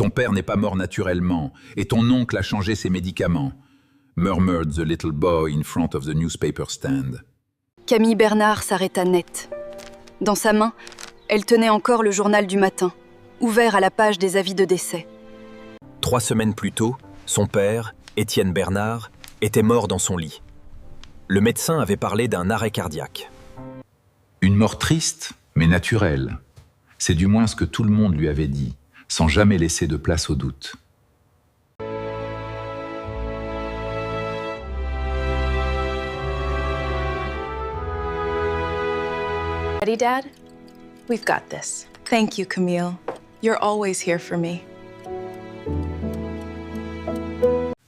Ton père n'est pas mort naturellement, et ton oncle a changé ses médicaments, murmured the little boy in front of the newspaper stand. Camille Bernard s'arrêta net. Dans sa main, elle tenait encore le journal du matin, ouvert à la page des avis de décès. 3 semaines plus tôt, son père, Étienne Bernard, était mort dans son lit. Le médecin avait parlé d'un arrêt cardiaque. Une mort triste, mais naturelle. C'est du moins ce que tout le monde lui avait dit, sans jamais laisser de place au doute. Ready, Dad? We've got this. Thank you, Camille. You're always here for me.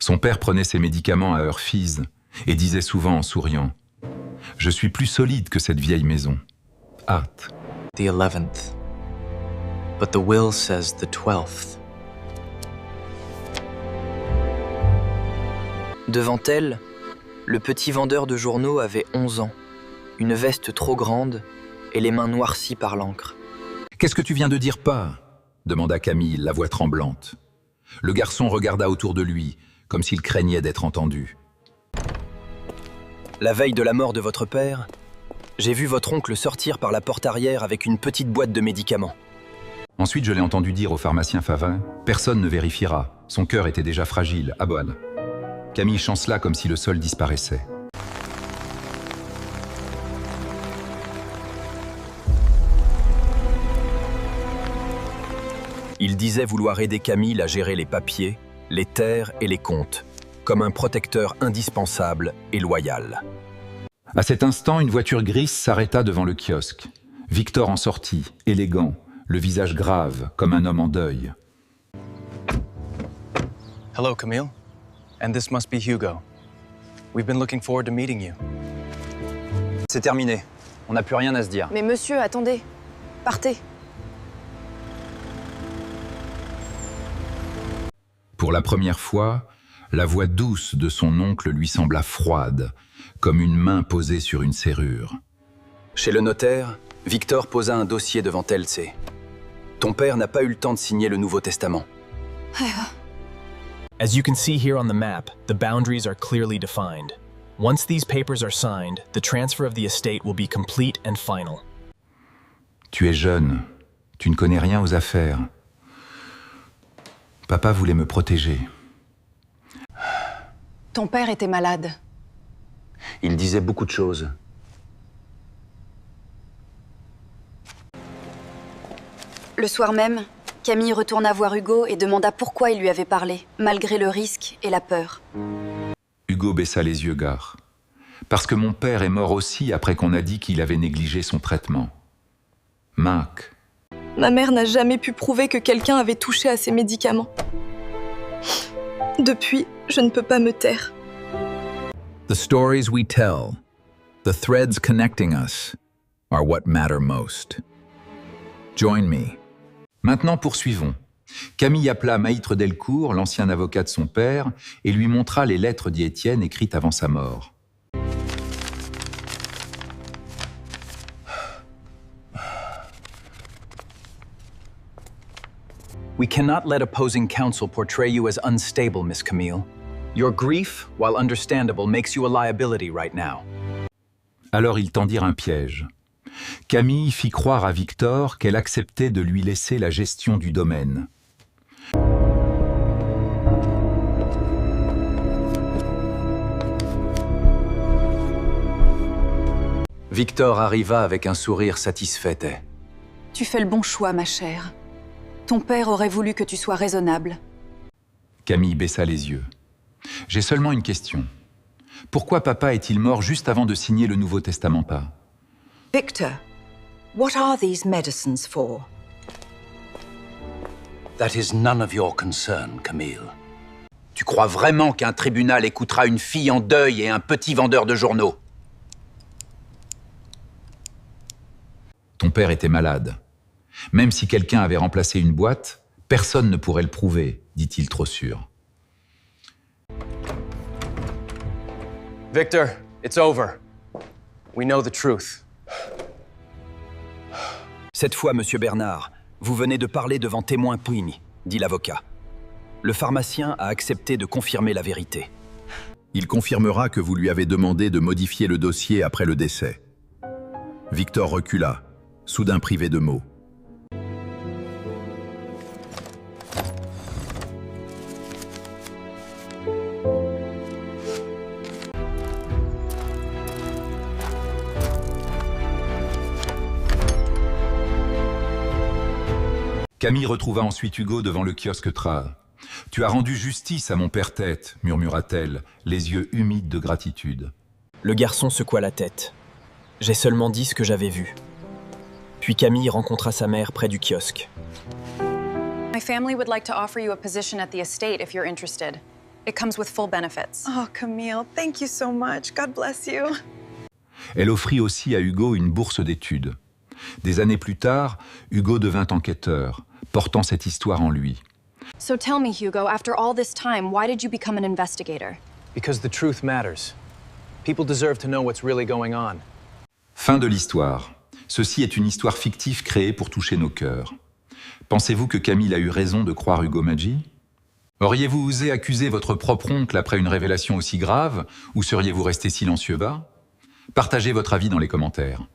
Son père prenait ses médicaments à heure fixe et disait souvent en souriant « Je suis plus solide que cette vieille maison. Hâte. » The 11th. But the will says the 12th. Devant elle, le petit vendeur de journaux avait 11 ans, une veste trop grande et les mains noircies par l'encre. « Qu'est-ce que tu viens de dire, pas ?» demanda Camille, la voix tremblante. Le garçon regarda autour de lui, comme s'il craignait d'être entendu. La veille de la mort de votre père, j'ai vu votre oncle sortir par la porte arrière avec une petite boîte de médicaments. Ensuite, je l'ai entendu dire au pharmacien Favin « Personne ne vérifiera. Son cœur était déjà fragile, à bol. » Camille chancela comme si le sol disparaissait. Il disait vouloir aider Camille à gérer les papiers, les terres et les comptes, comme un protecteur indispensable et loyal. À cet instant, une voiture grise s'arrêta devant le kiosque. Victor en sortit, élégant, le visage grave, comme un homme en deuil. Hello, Camille. And this must be Hugo. We've been looking forward to meeting you. C'est terminé. On n'a plus rien à se dire. Mais monsieur, attendez. Partez. Pour la première fois, la voix douce de son oncle lui sembla froide, comme une main posée sur une serrure. Chez le notaire, Victor posa un dossier devant Eltsé. Ton père n'a pas eu le temps de signer le Nouveau Testament. As you can see here on the map, the boundaries are clearly defined. Once these papers are signed, the transfer of the estate will be complete and final. Tu es jeune, tu ne connais rien aux affaires. Papa voulait me protéger. Ton père était malade. Il disait beaucoup de choses. Le soir même, Camille retourna voir Hugo et demanda pourquoi il lui avait parlé, malgré le risque et la peur. Hugo baissa les yeux gare. Parce que mon père est mort aussi après qu'on a dit qu'il avait négligé son traitement. Marc. Ma mère n'a jamais pu prouver que quelqu'un avait touché à ses médicaments. Depuis, je ne peux pas me taire. The stories we tell, the threads connecting us, are what matter most. Join me. Maintenant, poursuivons. Camille appela Maître Delcourt, l'ancien avocat de son père, et lui montra les lettres d'Étienne écrites avant sa mort. We cannot let opposing counsel portray you as unstable, Miss Camille. Your grief, while understandable, makes you a liability right now. Alors ils tendirent un piège. Camille fit croire à Victor qu'elle acceptait de lui laisser la gestion du domaine. Victor arriva avec un sourire satisfait. Tu fais le bon choix, ma chère. Ton père aurait voulu que tu sois raisonnable. Camille baissa les yeux. J'ai seulement une question. Pourquoi papa est-il mort juste avant de signer le Nouveau Testamentat? Victor, what are these medicines for? That is none of your concern, Camille. Tu crois vraiment qu'un tribunal écoutera une fille en deuil et un petit vendeur de journaux? Ton père était malade. Même si quelqu'un avait remplacé une boîte, personne ne pourrait le prouver, dit-il trop sûr. Victor, it's over. We know the truth. Cette fois, Monsieur Bernard, vous venez de parler devant témoins punis. dit l'avocat. Le pharmacien a accepté de confirmer la vérité. Il confirmera que vous lui avez demandé de modifier le dossier après le décès. Victor recula, soudain privé de mots. Camille retrouva ensuite Hugo devant le kiosque Tra. « Tu as rendu justice à mon père-tête », murmura-t-elle, les yeux humides de gratitude. Le garçon secoua la tête. J'ai seulement dit ce que j'avais vu. Puis Camille rencontra sa mère près du kiosque. My family would like to offer you a position at the estate if you're interested. It comes with full benefits. Oh, Camille, thank you so much. God bless you. Elle offrit aussi à Hugo une bourse d'études. Des années plus tard, Hugo devint enquêteur, portant cette histoire en lui. So tell me, Hugo, after all this time, why did you become an investigator? Because the truth matters. People deserve to know what's really going on. Fin de l'histoire. Ceci est une histoire fictive créée pour toucher nos cœurs. Pensez-vous que Camille a eu raison de croire Hugo Maggi? Auriez-vous osé accuser votre propre oncle après une révélation aussi grave, ou seriez-vous resté silencieux bas? Partagez votre avis dans les commentaires.